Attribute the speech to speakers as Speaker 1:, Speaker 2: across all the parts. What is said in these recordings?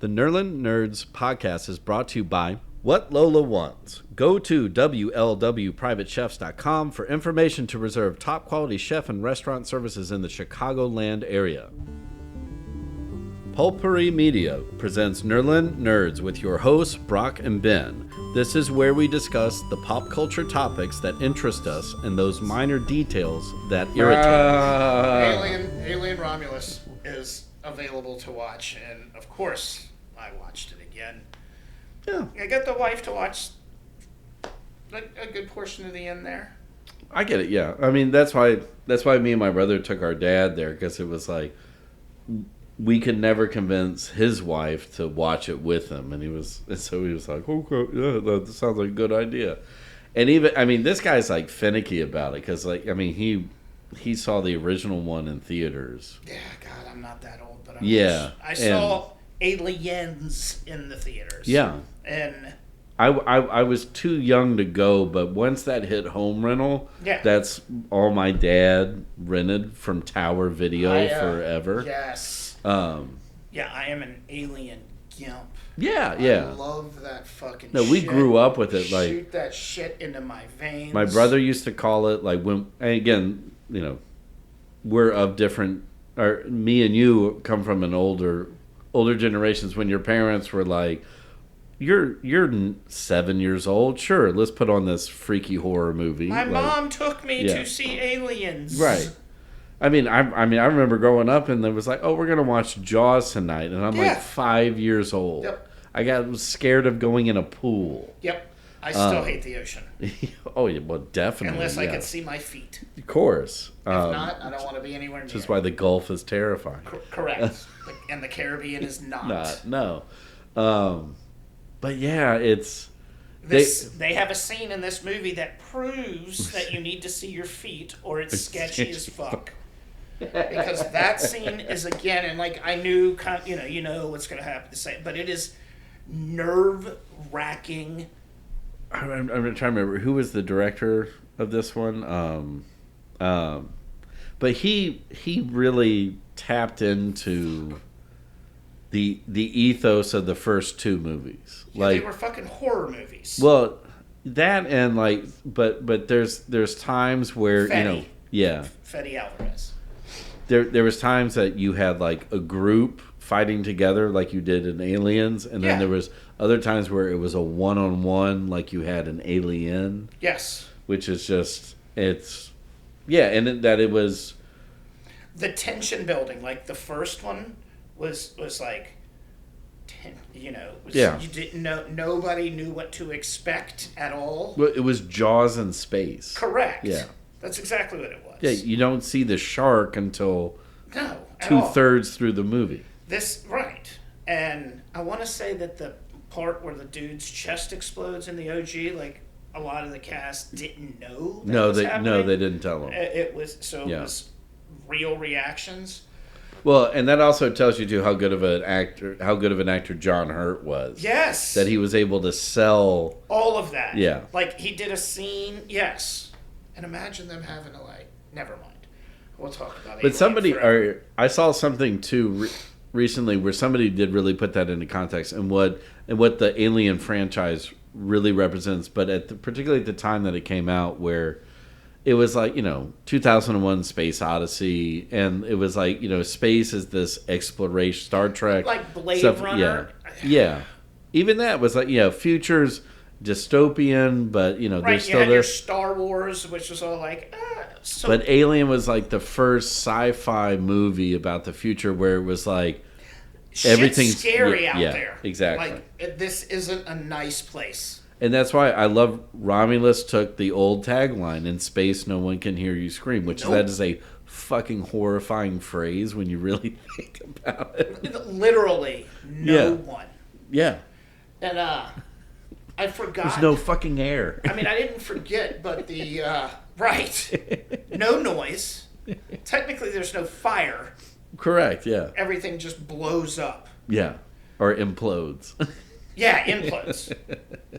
Speaker 1: The Nerlin Nerds podcast is brought to you by What Lola Wants. Go to WLWPrivateChefs.com for information to reserve top quality chef and restaurant services in the Chicagoland area. Pulpery Media presents Nerlin Nerds with your hosts, Brock and Ben. This is where we discuss the pop culture topics that interest us and those minor details that irritate us.
Speaker 2: Alien Romulus is available to watch, and of course, I watched it again.
Speaker 1: Yeah.
Speaker 2: I got the wife to watch a good portion of the end there.
Speaker 1: I get it, yeah. I mean, that's why me and my brother took our dad there, because it was like we could never convince his wife to watch it with him, and he was like, "Okay, yeah, that sounds like a good idea." And even, I mean, this guy's like finicky about it, because like, I mean, he saw the original one in theaters.
Speaker 2: Yeah, God, I'm not that old, but I saw Aliens in the theaters.
Speaker 1: Yeah,
Speaker 2: and
Speaker 1: I was too young to go, but once that hit home rental, that's all my dad rented from Tower Video forever.
Speaker 2: Yes. I am an alien gimp.
Speaker 1: Yeah.
Speaker 2: I love that fucking
Speaker 1: shit. No, we grew up with it. Like,
Speaker 2: shoot that shit into my veins.
Speaker 1: My brother used to call it, like, when, and again, you know, we're of different, or me and you come from an older generations when your parents were like, You're 7 years old. Sure, let's put on this freaky horror movie.
Speaker 2: My mom took me to see Aliens.
Speaker 1: Right. I mean, I remember growing up and it was like, oh, we're gonna watch Jaws tonight, and I'm like 5 years old.
Speaker 2: Yep.
Speaker 1: I was scared of going in a pool.
Speaker 2: Yep. I still hate the ocean.
Speaker 1: Oh yeah, well, definitely.
Speaker 2: Unless I can see my feet.
Speaker 1: Of course.
Speaker 2: If not, I don't want to be anywhere near.
Speaker 1: Which is why the Gulf is terrifying.
Speaker 2: Correct. And the Caribbean is not.
Speaker 1: No. But yeah, it's...
Speaker 2: They have a scene in this movie that proves that you need to see your feet or it's sketchy as fuck. Because that scene is, again, and like I knew, you know what's going to happen to say, but it is nerve-wracking.
Speaker 1: I'm trying to remember who was the director of this one. But he really tapped into the ethos of the first two movies.
Speaker 2: Yeah,
Speaker 1: like,
Speaker 2: they were fucking horror movies.
Speaker 1: Well, that and like, but there's times where
Speaker 2: Fetty.
Speaker 1: Fetty
Speaker 2: Alvarez.
Speaker 1: There was times that you had like a group fighting together like you did in Aliens, and then there was other times where it was a one-on-one like you had in Alien.
Speaker 2: Yes.
Speaker 1: Which is just, and that it was...
Speaker 2: The tension building, like the first one was like, you didn't know, nobody knew what to expect at all.
Speaker 1: Well, it was Jaws in space.
Speaker 2: Correct.
Speaker 1: Yeah.
Speaker 2: That's exactly what it was.
Speaker 1: Yeah, you don't see the shark until
Speaker 2: two-thirds
Speaker 1: through the movie.
Speaker 2: Right. And I want to say that the part where the dude's chest explodes in the OG, like a lot of the cast didn't know happening.
Speaker 1: They didn't tell them.
Speaker 2: It was real reactions.
Speaker 1: Well, and that also tells you too how good of an actor John Hurt was.
Speaker 2: Yes.
Speaker 1: That he was able to sell
Speaker 2: all of that.
Speaker 1: Yeah.
Speaker 2: Like he did a scene, yes. And imagine them having to never mind. We'll talk about it.
Speaker 1: But I saw something too recently where somebody did really put that into context and what the Alien franchise really represents, but particularly at the time that it came out, where it was like, 2001 Space Odyssey, and it was like, space is this exploration, Star Trek,
Speaker 2: like Blade
Speaker 1: stuff,
Speaker 2: Runner.
Speaker 1: Yeah. Even that was like, future's dystopian, but there's still
Speaker 2: your Star Wars, which was all like,
Speaker 1: but Alien was like the first sci-fi movie about the future where it was like everything's
Speaker 2: scary out there.
Speaker 1: Exactly.
Speaker 2: Like, this isn't a nice place.
Speaker 1: And that's why I love Romulus took the old tagline, "In space, no one can hear you scream," which that is a fucking horrifying phrase when you really think about it.
Speaker 2: Literally, no one.
Speaker 1: Yeah.
Speaker 2: And I forgot.
Speaker 1: There's no fucking air.
Speaker 2: I mean, I didn't forget, but the right, no noise. Technically, there's no fire.
Speaker 1: Correct. Yeah.
Speaker 2: Everything just blows up.
Speaker 1: Yeah, or implodes.
Speaker 2: Yeah, implodes.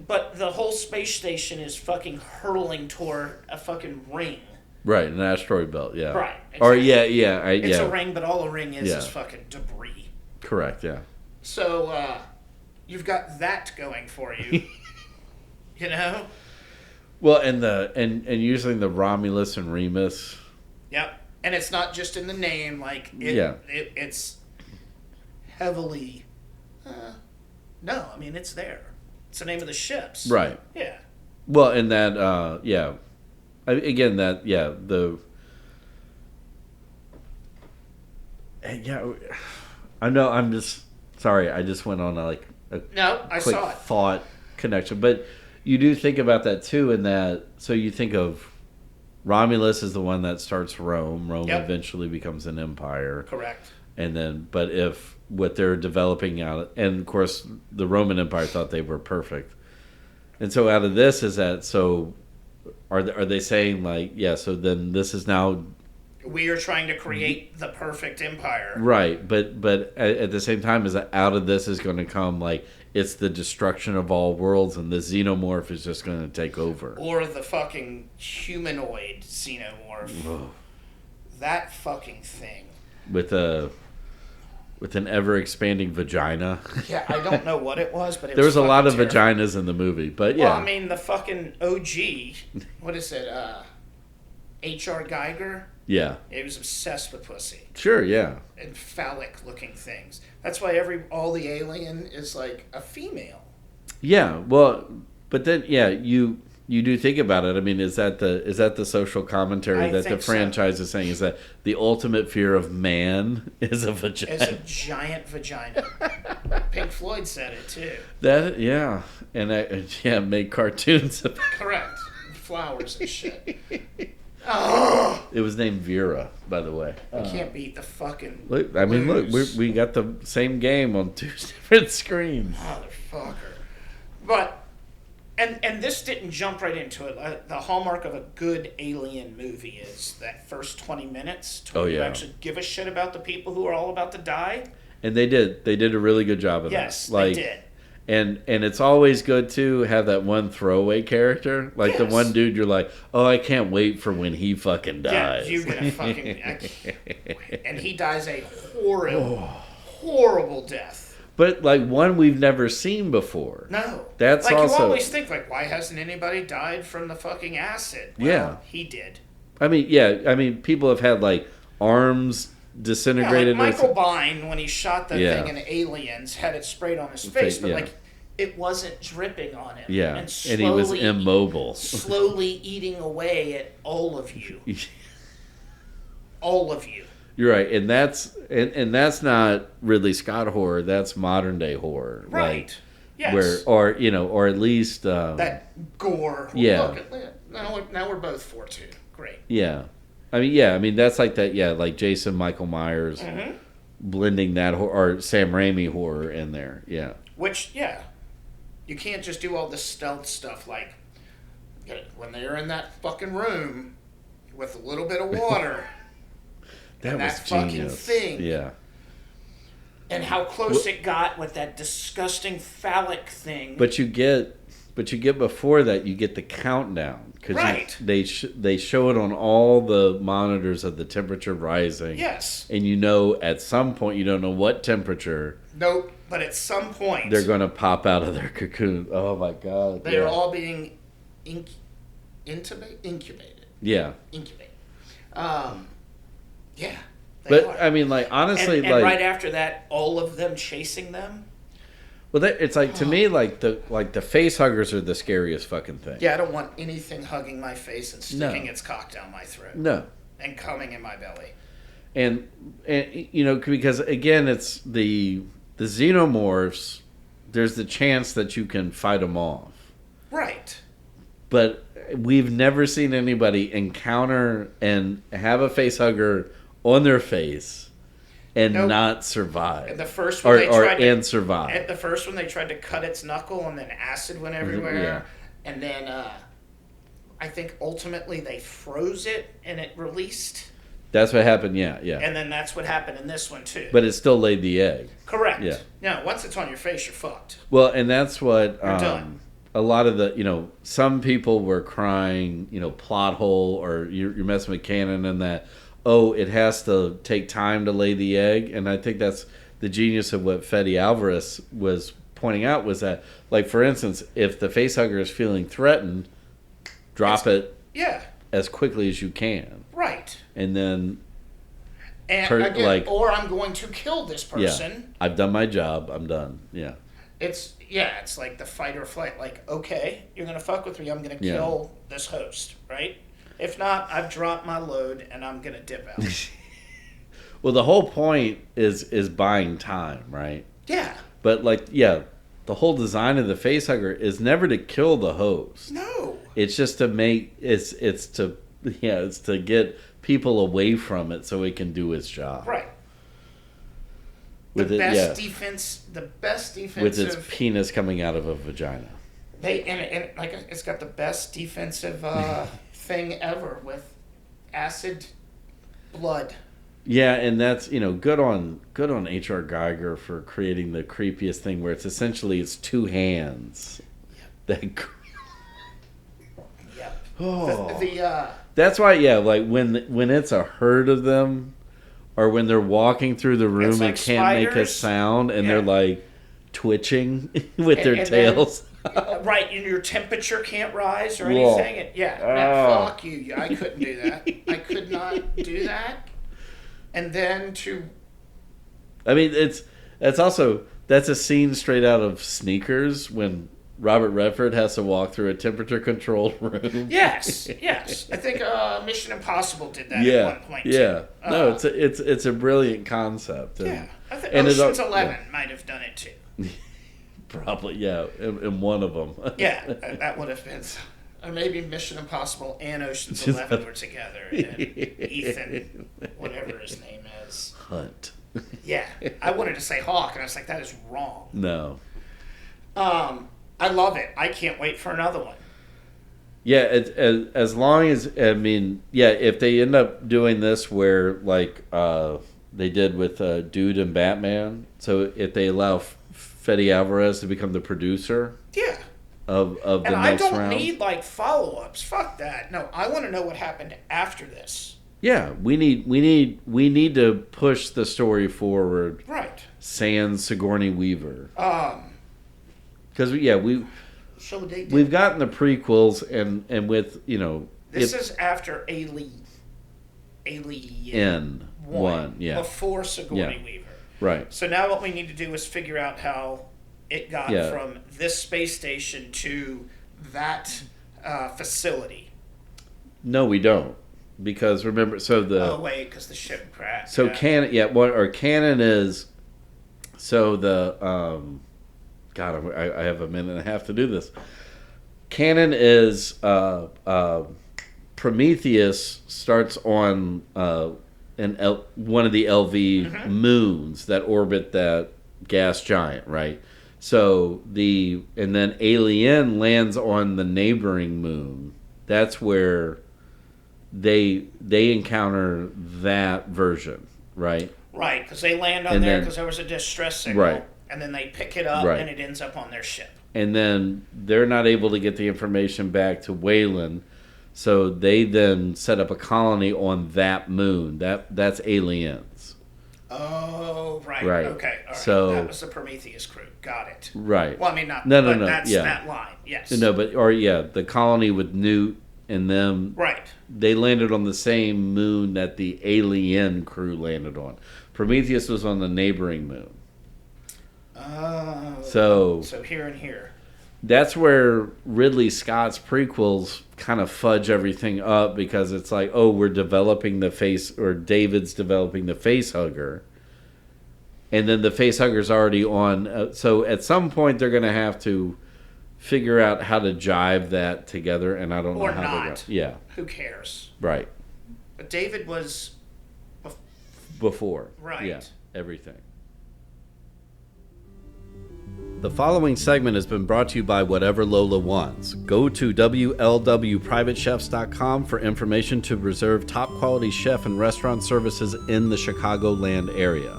Speaker 2: But the whole space station is fucking hurtling toward a fucking ring.
Speaker 1: Right, an asteroid belt, yeah.
Speaker 2: Right. Exactly.
Speaker 1: Or, yeah.
Speaker 2: It's a ring, but all a ring is fucking debris.
Speaker 1: Correct, yeah.
Speaker 2: So you've got that going for you. You know?
Speaker 1: Well, and using the Romulus and Remus.
Speaker 2: Yep. And it's not just in the name, like it's heavily no, I mean it's there. It's the name of the ships.
Speaker 1: Right.
Speaker 2: Yeah.
Speaker 1: Well, and that yeah. Again, that the yeah. I know. I'm just sorry. I just went on a
Speaker 2: No, I
Speaker 1: quick
Speaker 2: saw it.
Speaker 1: thought connection, but you do think about that too. In that, so you think of Romulus is the one that starts Rome. Rome eventually becomes an empire.
Speaker 2: Correct.
Speaker 1: And then, but if what they're developing out, and of course, the Roman Empire thought they were perfect, and so out of this is that so. Are they saying like so then this is now
Speaker 2: we are trying to create the perfect empire,
Speaker 1: right? But at the same time, is that out of this is going to come like it's the destruction of all worlds, and the xenomorph is just going to take over,
Speaker 2: or the fucking humanoid xenomorph. Whoa. That fucking thing
Speaker 1: with an ever expanding vagina.
Speaker 2: Yeah, I don't know what it was, but
Speaker 1: there was a lot of
Speaker 2: terrible.
Speaker 1: Vaginas in the movie, but yeah.
Speaker 2: Well, I mean the fucking OG. What is it? H.R. Geiger.
Speaker 1: Yeah.
Speaker 2: He was obsessed with pussy.
Speaker 1: Sure, yeah.
Speaker 2: And phallic-looking things. That's why all the alien is like a female.
Speaker 1: Yeah, well, but then you do think about it. I mean, is that the social commentary that the franchise is saying? Is that the ultimate fear of man is a vagina?
Speaker 2: It's a giant vagina. Pink Floyd said it too.
Speaker 1: That and make cartoons of
Speaker 2: correct flowers and shit.
Speaker 1: It was named Vera, by the way.
Speaker 2: I can't beat the fucking.
Speaker 1: Look, I mean, look, we got the same game on two different screens.
Speaker 2: Motherfucker, but. And this didn't jump right into it. The hallmark of a good alien movie is that first 20 minutes to you actually give a shit about the people who are all about to die.
Speaker 1: And they did. They did a really good job of that.
Speaker 2: Yes, they did.
Speaker 1: And it's always good to have that one throwaway character. Like the one dude you're like, oh, I can't wait for when he fucking dies.
Speaker 2: Yeah, you're going to fucking... and he dies a horrible death.
Speaker 1: But like one we've never seen before.
Speaker 2: No.
Speaker 1: That's
Speaker 2: like
Speaker 1: also...
Speaker 2: you always think, like, why hasn't anybody died from the fucking acid? Well, he did.
Speaker 1: I mean, people have had like arms disintegrated.
Speaker 2: Yeah, like Michael Biehn, when he shot the thing in Aliens, had it sprayed on his face, but like it wasn't dripping on him.
Speaker 1: Yeah,
Speaker 2: and
Speaker 1: he was immobile.
Speaker 2: Slowly eating away at all of you. All of you.
Speaker 1: You're right, and that's not Ridley Scott horror. That's modern day horror,
Speaker 2: right?
Speaker 1: Like,
Speaker 2: yes.
Speaker 1: or at least
Speaker 2: that gore.
Speaker 1: Yeah.
Speaker 2: Look, now we're both 4-2. Great.
Speaker 1: Yeah, I mean that's like that. Yeah, like Jason Michael Myers blending that or Sam Raimi horror in there. Yeah.
Speaker 2: Which you can't just do all the stealth stuff like when they're in that fucking room with a little bit of water. That fucking thing.
Speaker 1: Yeah.
Speaker 2: And how close it got with that disgusting phallic thing.
Speaker 1: But you get before that, you get the countdown.
Speaker 2: Right.
Speaker 1: They show it on all the monitors of the temperature rising.
Speaker 2: Yes.
Speaker 1: And at some point, you don't know what temperature.
Speaker 2: Nope. But at some point.
Speaker 1: They're going to pop out of their cocoon. Oh, my God.
Speaker 2: They're all being incubated.
Speaker 1: Yeah.
Speaker 2: Incubated. Yeah.
Speaker 1: But are. I mean, like honestly,
Speaker 2: and
Speaker 1: like
Speaker 2: right after that, all of them chasing them.
Speaker 1: Well, it's like to me, like the face huggers are the scariest fucking thing.
Speaker 2: Yeah, I don't want anything hugging my face and sticking its cock down my throat.
Speaker 1: No.
Speaker 2: And coming in my belly.
Speaker 1: And because again, it's the xenomorphs. There's the chance that you can fight them off.
Speaker 2: Right.
Speaker 1: But we've never seen anybody encounter and have a face hugger on their face and not survive.
Speaker 2: And the first one
Speaker 1: survive.
Speaker 2: At the first one they tried to cut its knuckle and then acid went everywhere.
Speaker 1: Yeah.
Speaker 2: And then I think ultimately they froze it and it released.
Speaker 1: That's what happened, yeah.
Speaker 2: And then that's what happened in this one too.
Speaker 1: But it still laid the egg.
Speaker 2: Correct.
Speaker 1: Yeah.
Speaker 2: No, once it's on your face, you're fucked.
Speaker 1: Well, and that's what
Speaker 2: you're done.
Speaker 1: A lot of the, some people were crying, plot hole, or you're messing with canon and that, it has to take time to lay the egg. And I think that's the genius of what Fede Alvarez was pointing out was that, like, for instance, if the facehugger is feeling threatened, drop it as quickly as you can.
Speaker 2: Right.
Speaker 1: And then...
Speaker 2: again, or I'm going to kill this person.
Speaker 1: Yeah, I've done my job. I'm done. Yeah.
Speaker 2: It's like the fight or flight. Like, okay, you're going to fuck with me. I'm going to kill this host, right? If not, I've dropped my load and I'm going to dip out.
Speaker 1: Well, the whole point is buying time, right?
Speaker 2: Yeah.
Speaker 1: But, like, the whole design of the facehugger is never to kill the host.
Speaker 2: No.
Speaker 1: It's just to make it's to get people away from it so it can do its job.
Speaker 2: Right. The best defense
Speaker 1: with its penis coming out of a vagina.
Speaker 2: It's got the best defensive thing ever with acid blood.
Speaker 1: Yeah, and that's good on H.R. Geiger for creating the creepiest thing where it's two hands. Yep.
Speaker 2: Yep.
Speaker 1: Oh. That's why, like when it's a herd of them, or when they're walking through the room and can't make a sound, and they're like twitching with their tails.
Speaker 2: Then, right, and your temperature can't rise or anything. Fuck you. I couldn't do that. I could not do that. And then
Speaker 1: I mean, that's a scene straight out of Sneakers when Robert Redford has to walk through a temperature-controlled room.
Speaker 2: Yes. I think Mission Impossible did that at one point.
Speaker 1: Yeah, no, it's a brilliant concept.
Speaker 2: I think Ocean's 11 might have done it too.
Speaker 1: Probably, in one of them.
Speaker 2: That would have been. Or maybe Mission Impossible and Ocean's 11 were together, and Ethan, whatever his name is,
Speaker 1: Hunt.
Speaker 2: Yeah, I wanted to say Hawk, and I was like, that is wrong.
Speaker 1: No.
Speaker 2: I love it. I can't wait for another one.
Speaker 1: Yeah, as long as, if they end up doing this where, like, they did with Dude and Batman, so if they allow Fede Alvarez to become the producer of the next round. And I don't
Speaker 2: need, like, follow-ups. Fuck that. No, I want to know what happened after this.
Speaker 1: Yeah, we need to push the story forward.
Speaker 2: Right.
Speaker 1: Sans Sigourney Weaver. Because we've gotten the prequels and with
Speaker 2: this is after Alien 1 before Sigourney Weaver.
Speaker 1: Right.
Speaker 2: So now what we need to do is figure out how it got from this space station to that facility.
Speaker 1: No, we don't. Because remember,
Speaker 2: because the ship crashed.
Speaker 1: So canon is God, I have a minute and a half to do this. Canon is Prometheus starts on one of the LV moons that orbit that gas giant, right? So and then Alien lands on the neighboring moon. That's where they encounter that version, right?
Speaker 2: Right, because they land on there because there was a distress signal.
Speaker 1: Right.
Speaker 2: And then they pick it up, and it ends up on their ship.
Speaker 1: And then they're not able to get the information back to Wayland, so they then set up a colony on that moon. That's Aliens.
Speaker 2: Oh, right. Okay. All right.
Speaker 1: So
Speaker 2: that was the Prometheus crew. Got it.
Speaker 1: Right.
Speaker 2: Well, I mean, not.
Speaker 1: No.
Speaker 2: That's that line. Yes.
Speaker 1: No, the colony with Newt and them.
Speaker 2: Right.
Speaker 1: They landed on the same moon that the Alien crew landed on. Prometheus was on the neighboring moon. So
Speaker 2: here and here.
Speaker 1: That's where Ridley Scott's prequels kind of fudge everything up because it's like, we're developing David's developing the facehugger. And then the facehugger's already on. So at some point they're going to have to figure out how to jive that together, and I don't know how they're going to. Yeah.
Speaker 2: Who cares?
Speaker 1: Right.
Speaker 2: But David was
Speaker 1: before.
Speaker 2: Right.
Speaker 1: Yeah, everything. The following segment has been brought to you by Whatever Lola Wants. Go to WLWPrivateChefs.com for information to reserve top-quality chef and restaurant services in the Chicagoland area.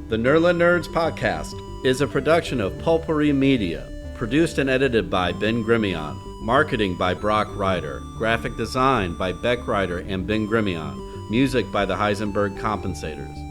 Speaker 1: The Nerla Nerds podcast is a production of Pulpery Media, produced and edited by Ben Grimion, marketing by Brock Ryder, graphic design by Beck Ryder and Ben Grimion, music by the Heisenberg Compensators.